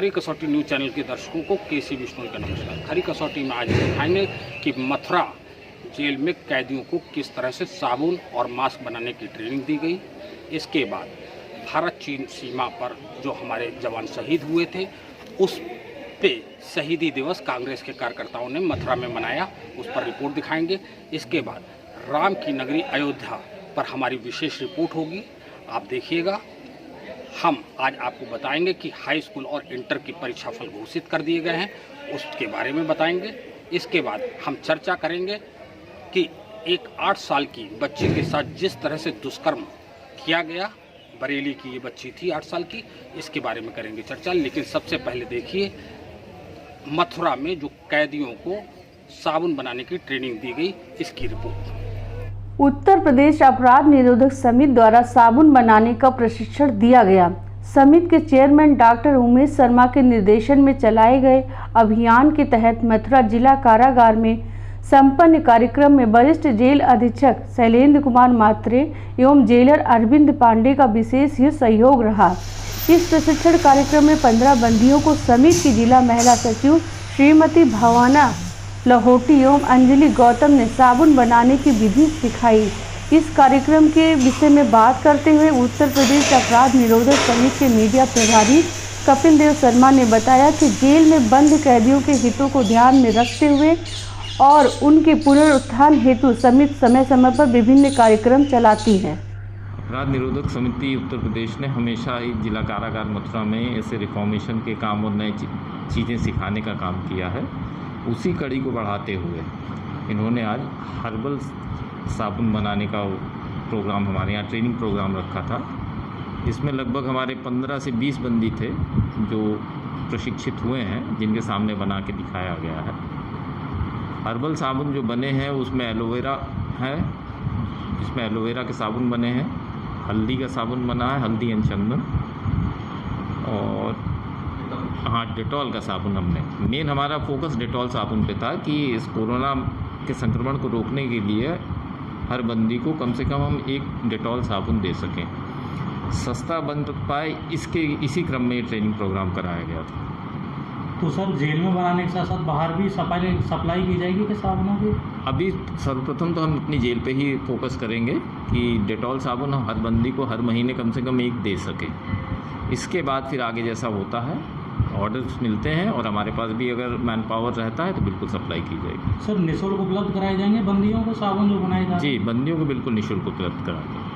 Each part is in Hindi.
खरी कसौटी न्यूज चैनल के दर्शकों को केसी बिश्नोई का नमस्कार। खरी कसौटी में आज दिखाएंगे कि मथुरा जेल में कैदियों को किस तरह से साबुन और मास्क बनाने की ट्रेनिंग दी गई। इसके बाद भारत चीन सीमा पर जो हमारे जवान शहीद हुए थे उस पे शहीदी दिवस कांग्रेस के कार्यकर्ताओं ने मथुरा में मनाया, उस पर रिपोर्ट दिखाएंगे। इसके बाद राम की नगरी अयोध्या पर हमारी विशेष रिपोर्ट होगी, आप देखिएगा। हम आज आपको बताएंगे कि हाई स्कूल और इंटर की परीक्षा फल घोषित कर दिए गए हैं, उसके बारे में बताएंगे। इसके बाद हम चर्चा करेंगे कि एक 8 साल की बच्ची के साथ जिस तरह से दुष्कर्म किया गया, बरेली की ये बच्ची थी 8 साल की, इसके बारे में करेंगे चर्चा। लेकिन सबसे पहले देखिए मथुरा में जो कैदियों को साबुन बनाने की ट्रेनिंग दी गई, इसकी रिपोर्ट। उत्तर प्रदेश अपराध निरोधक समिति द्वारा साबुन बनाने का प्रशिक्षण दिया गया। समिति के चेयरमैन डॉक्टर उमेश शर्मा के निर्देशन में चलाए गए अभियान के तहत मथुरा जिला कारागार में संपन्न कार्यक्रम में वरिष्ठ जेल अधीक्षक शैलेंद्र कुमार मात्रे एवं जेलर अरविंद पांडे का विशेष ही सहयोग रहा। इस प्रशिक्षण कार्यक्रम में 15 बंदियों को समिति की जिला महिला सचिव श्रीमती भावना लाहोटी एवं अंजलि गौतम ने साबुन बनाने की विधि सिखाई। इस कार्यक्रम के विषय में बात करते हुए उत्तर प्रदेश अपराध निरोधक समिति के मीडिया प्रभारी कपिल देव शर्मा ने बताया कि जेल में बंद कैदियों के हितों को ध्यान में रखते हुए और उनके पुनरुत्थान हेतु समिति समय समय पर विभिन्न कार्यक्रम चलाती है। अपराध निरोधक समिति उत्तर प्रदेश ने हमेशा ही जिला कारागार मथुरा में ऐसे रिफॉर्मेशन के काम और नई चीज़ें सिखाने का काम किया है। उसी कड़ी को बढ़ाते हुए इन्होंने आज हर्बल साबुन बनाने का प्रोग्राम हमारे यहाँ ट्रेनिंग प्रोग्राम रखा था। इसमें लगभग हमारे 15 से 20 बंदी थे जो प्रशिक्षित हुए हैं, जिनके सामने बना के दिखाया गया है। हर्बल साबुन जो बने हैं उसमें एलोवेरा है, इसमें एलोवेरा के साबुन बने हैं, हल्दी का साबुन बना है, हल्दी एंड चंदन, और हाँ डेटॉल का साबुन। हमने मेन हमारा फोकस डेटॉल साबुन पे था कि इस कोरोना के संक्रमण को रोकने के लिए हर बंदी को कम से कम हम एक डेटॉल साबुन दे सकें, सस्ता बन पाए, इसी क्रम में ट्रेनिंग प्रोग्राम कराया गया था। तो सर जेल में बनाने के साथ साथ बाहर भी सप्लाई की जाएगी कि साबुनों की? अभी सर्वप्रथम तो हम अपनी जेल पे ही फोकस करेंगे कि डेटॉल साबुन हम हर बंदी को हर महीने कम से कम एक दे सकें। इसके बाद फिर आगे जैसा होता है ऑर्डर्स मिलते हैं और हमारे पास भी अगर मैन पावर रहता है तो बिल्कुल सप्लाई की जाएगी। सर निःशुल्क उपलब्ध कराए जाएंगे बंदियों को साबुन जो बनाए जाते हैं? जी, बंदियों को बिल्कुल निःशुल्क उपलब्ध कराएंगे।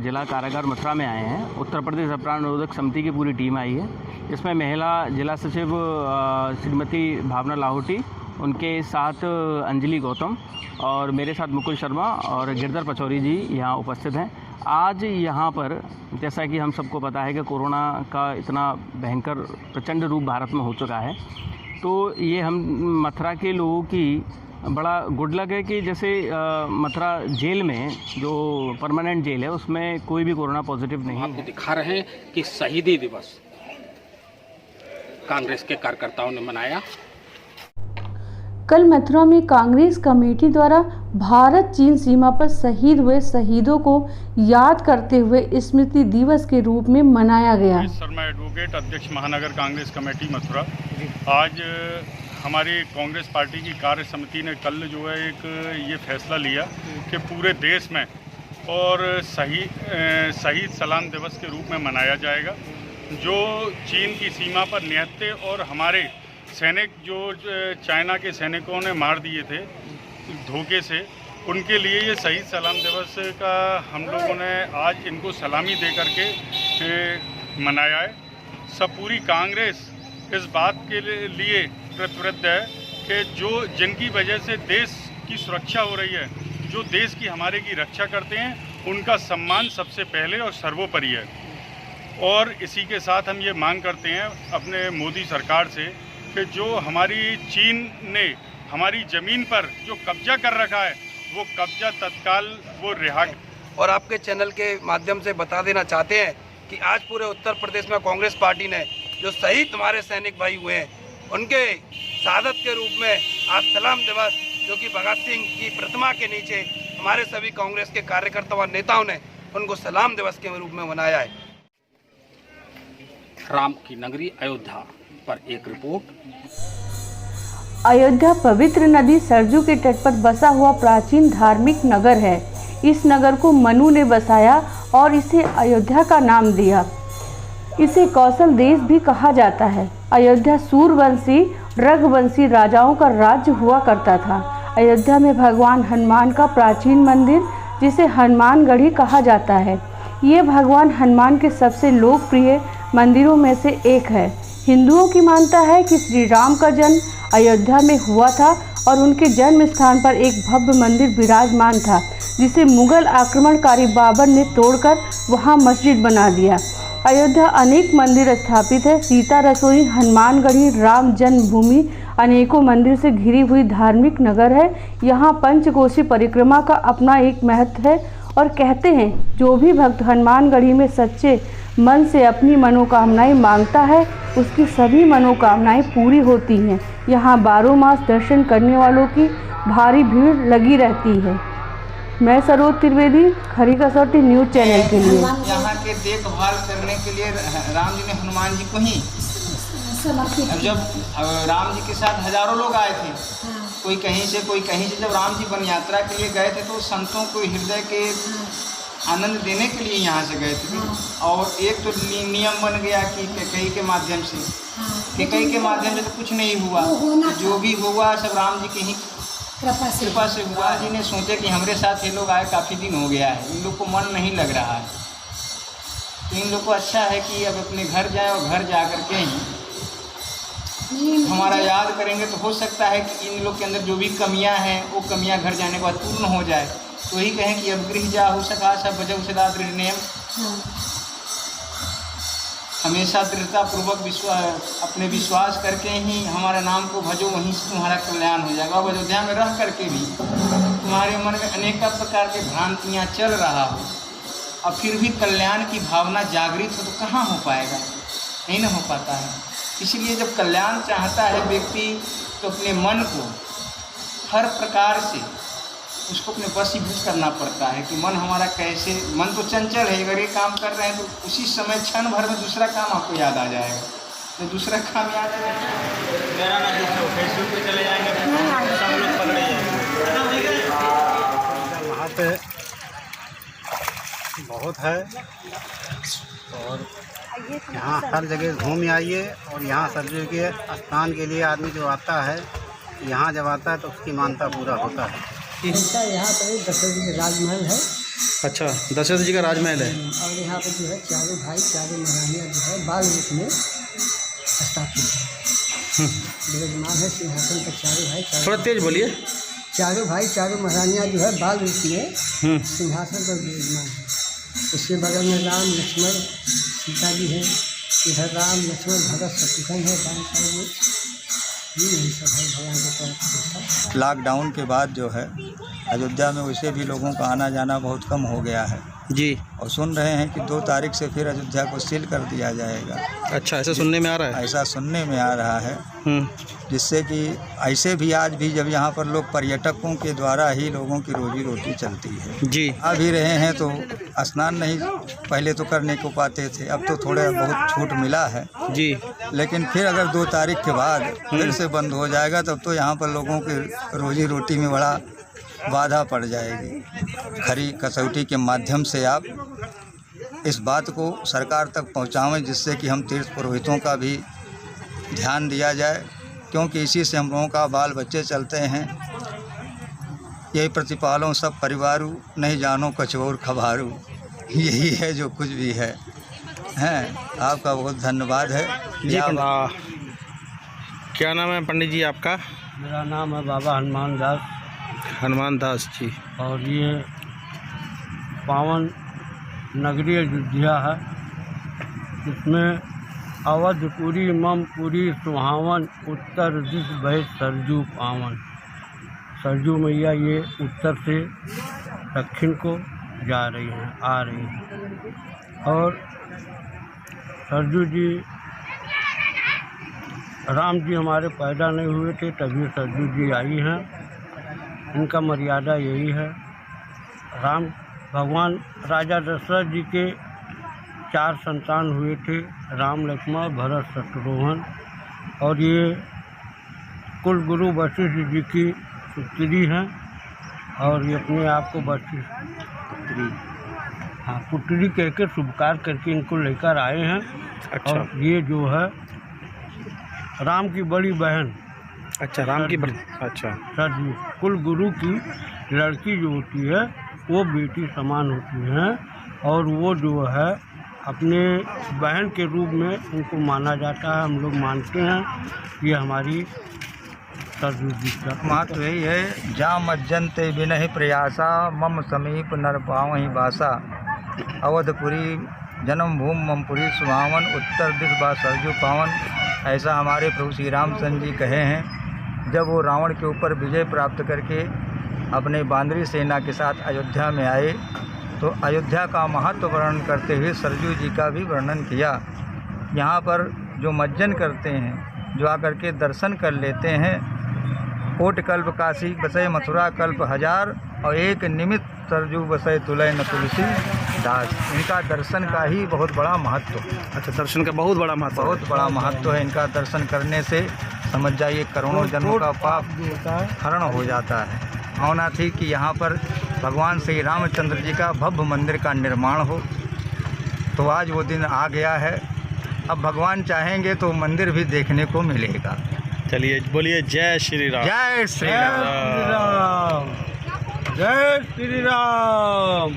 जिला कारागार मथुरा में आए हैं। उत्तर प्रदेश अपराध निरोधक समिति की पूरी टीम आई है। इसमें महिला जिला सचिव श्रीमती भावना लाहोटी, उनके साथ अंजलि गौतम और मेरे साथ मुकुल शर्मा और गिरधर पचौरी जी यहाँ उपस्थित हैं। आज यहाँ पर जैसा कि हम सबको पता है कि कोरोना का इतना भयंकर प्रचंड रूप भारत में हो चुका है, तो ये हम मथुरा के लोगों की बड़ा गुड लक है कि जैसे मथुरा जेल में जो परमानेंट जेल है उसमें कोई भी कोरोना पॉजिटिव नहीं है। आपको दिखा रहे हैं कि शहीदी दिवस कांग्रेस के कार्यकर्ताओं ने मनाया। कल मथुरा में कांग्रेस कमेटी द्वारा भारत चीन सीमा पर शहीद हुए शहीदों को याद करते हुए स्मृति दिवस के रूप में मनाया गया। शर्मा एडवोकेट, अध्यक्ष महानगर कांग्रेस कमेटी मथुरा। आज हमारी कांग्रेस पार्टी की कार्य समिति ने कल जो है एक ये फैसला लिया कि पूरे देश में और शहीद सलाम दिवस के रूप में मनाया जाएगा। जो चीन की सीमा पर निहत्थे और हमारे सैनिक जो चाइना के सैनिकों ने मार दिए थे धोखे से, उनके लिए ये शहीद सलाम दिवस का हम लोगों ने आज इनको सलामी दे करके मनाया है। सब पूरी कांग्रेस इस बात के लिए प्रतिबद्ध है कि जो जिनकी वजह से देश की सुरक्षा हो रही है, जो देश की हमारे की रक्षा करते हैं, उनका सम्मान सबसे पहले और सर्वोपरि है। और इसी के साथ हम ये मांग करते हैं अपने मोदी सरकार से कि जो हमारी चीन ने हमारी ज़मीन पर जो कब्जा कर रखा है, वो कब्जा तत्काल वो रिहा। और आपके चैनल के माध्यम से बता देना चाहते हैं कि आज पूरे उत्तर प्रदेश में कांग्रेस पार्टी ने जो शहीद हमारे सैनिक भाई हुए हैं, उनके शहादत के रूप में आज सलाम दिवस, जो कि भगत सिंह की प्रतिमा के नीचे हमारे सभी कांग्रेस के कार्यकर्ताओं और नेताओं ने उनको सलाम दिवस के रूप में मनाया है। राम की नगरी अयोध्या पर एक रिपोर्ट। अयोध्या पवित्र नदी सरजू के तट पर बसा हुआ प्राचीन धार्मिक नगर है। इस नगर को मनु ने बसाया और इसे अयोध्या का नाम दिया। इसे कौशल देश भी कहा जाता है। अयोध्या सूर्यवंशी रघुवंशी राजाओं का राज्य हुआ करता था। अयोध्या में भगवान हनुमान का प्राचीन मंदिर, जिसे हनुमानगढ़ी कहा जाता है, ये भगवान हनुमान के सबसे लोकप्रिय मंदिरों में से एक है। हिंदुओं की मानता है कि श्री राम का जन्म अयोध्या में हुआ था और उनके जन्म स्थान पर एक भव्य मंदिर विराजमान था, जिसे मुगल आक्रमणकारी बाबर ने तोड़कर वहां मस्जिद बना दिया। अयोध्या अनेक मंदिर स्थापित है। सीता रसोई, हनुमानगढ़ी, राम जन्मभूमि अनेकों मंदिर से घिरी हुई धार्मिक नगर है। यहाँ पंचकोशी परिक्रमा का अपना एक महत्व है और कहते हैं जो भी भक्त हनुमानगढ़ी में सच्चे मन से अपनी मनोकामनाएं मांगता है, उसकी सभी मनोकामनाएं पूरी होती हैं। यहाँ 12 मास दर्शन करने वालों की भारी भीड़ लगी रहती है। मैं सरोज त्रिवेदी, खरी कसौटी न्यूज़ चैनल के लिए। यहाँ के देखभाल करने के लिए राम जी ने हनुमान जी को ही, जब राम जी के साथ हजारों लोग आए थे, कोई कहीं से कोई कहीं से, जब राम जी वन यात्रा के लिए गए थे तो संतों को हृदय के आनंद देने के लिए यहाँ से गए थे। और एक तो नियम बन गया कि कैकेयी के माध्यम से, कैकेयी के माध्यम से तो कुछ नहीं हुआ, जो भी हुआ सब राम जी की ही कृपा से हुआ। जी ने सोचे कि हमारे साथ ये लोग आए काफ़ी दिन हो गया है, इन लोग को मन नहीं लग रहा है, तो इन लोग को अच्छा है कि अब अपने घर जाए और घर जा कर के ही हमारा याद करेंगे, तो हो सकता है कि इन लोग के अंदर जो भी कमियां हैं वो कमियां घर जाने के बाद पूर्ण हो जाए। तो वही कहें कि अब गृह जा हो सका सब बजव सदा दृढ़ नियम, हमेशा दृढ़ता पूर्वक अपने विश्वास करके ही हमारा नाम को भजो, वहीं से तुम्हारा कल्याण हो जाएगा। अब अयोध्या में रह करके भी तुम्हारे मन में अनेक प्रकार के भ्रांतियाँ चल रहा हो और फिर भी कल्याण की भावना जागृत हो तो कहाँ हो पाएगा, नहीं ना हो पाता है। इसलिए जब कल्याण चाहता है व्यक्ति तो अपने मन को हर प्रकार से उसको अपने वशीभूत करना पड़ता है कि मन हमारा कैसे, मन तो चंचल है, अगर ये काम कर रहे हैं तो उसी समय क्षण भर में दूसरा काम आपको याद आ जाएगा, तो दूसरा काम याद आ जाएगा। मेरा ना फेसबुक पे चले जाएंगे, सब लोग पकड़े जाएंगे। वहाँ पे बहुत है और यहाँ हर जगह घूम आइए। और यहाँ सरजू के स्थान के लिए आदमी जो आता है, यहाँ जब आता है तो उसकी मानता पूरा होता है। यहाँ पर दशरथ जी का राजमहल है। अच्छा, दशरथ जी का राजमहल है। और यहाँ पर जो है चारों भाई चारों महारानियाँ जो है बाल रूप में स्थापित है, विराजमान है सिंहासन पर। चारों भाई थोड़ा तेज बोलिए। चारों भाई चारों महारानियाँ जो है बाल रूप में सिंहासन पर विराजमान है। उसके बगल में राम लक्ष्मण सीता जी है, इधर राम लक्ष्मण भरत शत्रुघ्न है, दाएं साइड में यही सब है भगवान के तरफ। लॉकडाउन के बाद जो है अयोध्या में वैसे भी लोगों का आना जाना बहुत कम हो गया है जी, और सुन रहे हैं कि 2 तारीख से फिर अयोध्या को सील कर दिया जाएगा। अच्छा, ऐसा सुनने में आ रहा है? ऐसा सुनने में आ रहा है, जिससे कि ऐसे भी आज भी जब यहाँ पर लोग पर्यटकों के द्वारा ही लोगों की रोजी रोटी चलती है जी, आ भी रहे हैं, तो स्नान नहीं पहले तो करने को पाते थे, अब तो थोड़ा बहुत छूट मिला है जी। लेकिन फिर अगर 2 तारीख के बाद फिर से बंद हो जाएगा तब तो यहाँ पर लोगों की रोजी रोटी में बड़ा बाधा पड़ जाएगी। खरी कसौटी के माध्यम से आप इस बात को सरकार तक पहुँचावें, जिससे कि हम तीर्थ पुरोहितों का भी ध्यान दिया जाए, क्योंकि इसी से हम लोगों का बाल बच्चे चलते हैं। यही प्रतिपालों सब परिवारू, नहीं जानो कछोर खबारू, यही है जो कुछ भी है। हैं, आपका बहुत धन्यवाद है जी। क्या नाम है पंडित जी आपका? मेरा नाम है बाबा हनुमान दास। हनुमान दास जी। और ये पावन नगरी अयोध्या है, इसमें अवधपुरी ममपुरी सुहावन, उत्तर दिश बहे सरजू पावन। सरजू मैया ये उत्तर से दक्षिण को जा रही हैं, आ रही हैं। और सरजू जी, राम जी हमारे पैदा नहीं हुए थे तभी सरजू जी आई हैं। इनका मर्यादा यही है। राम भगवान राजा दशरथ जी के 4 संतान हुए थे, राम लक्ष्मण भरत शत्रुघ्न, और ये कुल गुरु वशिष्ठ जी की पुत्री हैं और ये अपने आप को पुत्री कह के शुभकार करके इनको लेकर आए हैं। अच्छा। और ये जो है राम की बड़ी बहन, अच्छा, राम की अच्छा सर जी, कुल गुरु की लड़की जो होती है वो बेटी समान होती है और वो जो है अपने बहन के रूप में उनको माना जाता है। हम लोग मानते हैं ये हमारी महत्व यही है, जा मज्जनते बिनहि प्रयासा मम समीप नर पावहि बासा, अवधपुरी जन्मभूमि ममपुरी सुहावन, उत्तर दिश बा सरजू पावन। ऐसा हमारे प्रभु श्री रामचंद्र जी कहे हैं जब वो रावण के ऊपर विजय प्राप्त करके अपने बांदरी सेना के साथ अयोध्या में आए, तो अयोध्या का महत्व वर्णन करते हुए सरजू जी का भी वर्णन किया। यहाँ पर जो मज्जन करते हैं, जो आकर के दर्शन कर लेते हैं, कोट कल्प काशी बसय मथुरा कल्प हजार, और एक निमित्त सरजू बसय तुलय न तुलसी दास। इनका दर्शन का ही बहुत बड़ा महत्व। अच्छा, दर्शन का बहुत बड़ा महत्व, बहुत बड़ा महत्व है। इनका दर्शन करने से समझ जाइए करोड़ों जन्मों का पाप हरण हो जाता है। भावना थी कि यहाँ पर भगवान श्री रामचंद्र जी का भव्य मंदिर का निर्माण हो, तो आज वो दिन आ गया है। अब भगवान चाहेंगे तो मंदिर भी देखने को मिलेगा। चलिए बोलिए जय श्री राम। जय श्री राम। जय श्री राम।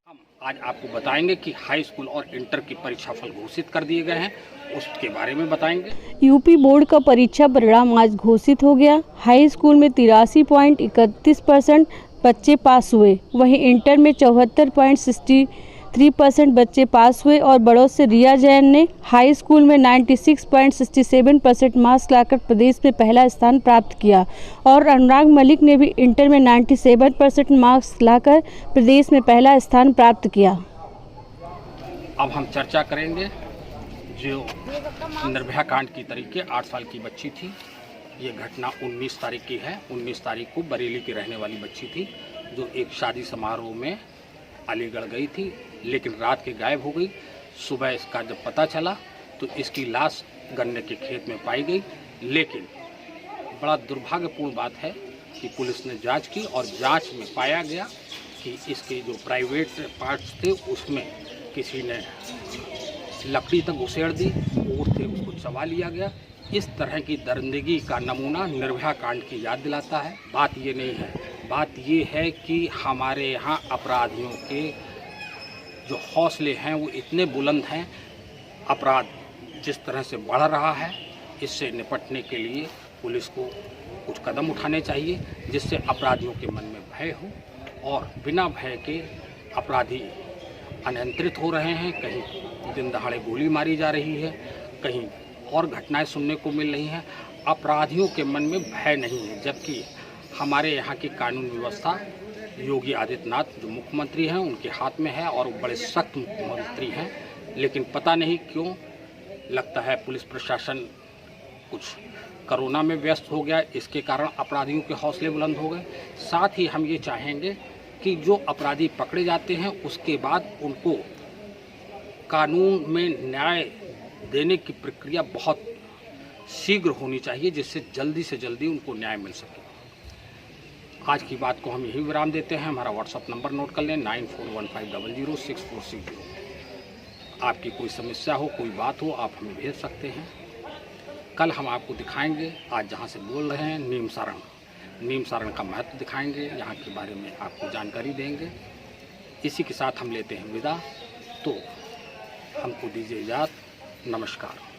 हम आज आपको बताएंगे कि हाई स्कूल और इंटर की परीक्षा फल घोषित कर दिए गए हैं, उसके बारे में बताएंगे। यूपी बोर्ड का परीक्षा परिणाम आज घोषित हो गया। हाई स्कूल में 83.31% बच्चे पास हुए, वहीं इंटर में 74.63% बच्चे पास हुए और बड़ौद से रिया जैन ने हाई स्कूल में 96.67% मार्क्स लाकर प्रदेश में पहला स्थान प्राप्त किया और अनुराग मलिक ने भी इंटर में 97% मार्क्स लाकर प्रदेश में पहला स्थान प्राप्त किया। अब हम चर्चा करेंगे जो निर्भया कांड की तरीके 8 साल की बच्ची थी। ये घटना 19 तारीख की है। 19 तारीख को बरेली की रहने वाली बच्ची थी जो एक शादी समारोह में अलीगढ़ गई थी, लेकिन रात के गायब हो गई। सुबह इसका जब पता चला तो इसकी लाश गन्ने के खेत में पाई गई, लेकिन बड़ा दुर्भाग्यपूर्ण बात है कि पुलिस ने जांच की और जांच में पाया गया कि इसके जो प्राइवेट पार्ट्स थे उसमें किसी ने लकड़ी तक घुसेड़ दी, ऊँट थे उसको चबा लिया गया। इस तरह की दरिंदगी का नमूना निर्भया कांड की याद दिलाता है। बात ये नहीं है, बात ये है कि हमारे यहाँ अपराधियों के जो हौसले हैं वो इतने बुलंद हैं। अपराध जिस तरह से बढ़ रहा है, इससे निपटने के लिए पुलिस को कुछ कदम उठाने चाहिए जिससे अपराधियों के मन में भय हो और बिना भय के अपराधी अनियंत्रित हो रहे हैं। कहीं दिन दहाड़े गोली मारी जा रही है, कहीं और घटनाएं सुनने को मिल रही हैं। अपराधियों के मन में भय नहीं है, जबकि हमारे यहाँ की कानून व्यवस्था योगी आदित्यनाथ जो मुख्यमंत्री हैं उनके हाथ में है और वो बड़े सख्त मुख्यमंत्री हैं, लेकिन पता नहीं क्यों लगता है पुलिस प्रशासन कुछ कोरोना में व्यस्त हो गया, इसके कारण अपराधियों के हौसले बुलंद हो गए। साथ ही हम ये चाहेंगे कि जो अपराधी पकड़े जाते हैं उसके बाद उनको कानून में न्याय देने की प्रक्रिया बहुत शीघ्र होनी चाहिए, जिससे जल्दी से जल्दी उनको न्याय मिल सके। आज की बात को हम यही विराम देते हैं। हमारा व्हाट्सअप नंबर नोट कर लें 9415006460। आपकी कोई समस्या हो, कोई बात हो, आप हमें भेज सकते हैं। कल हम आपको दिखाएंगे, आज जहाँ से बोल रहे हैं, नीम सारण का महत्व दिखाएंगे, यहाँ के बारे में आपको जानकारी देंगे। इसी के साथ हम लेते हैं विदा, तो हमको दीजिए इजाज़त। नमस्कार।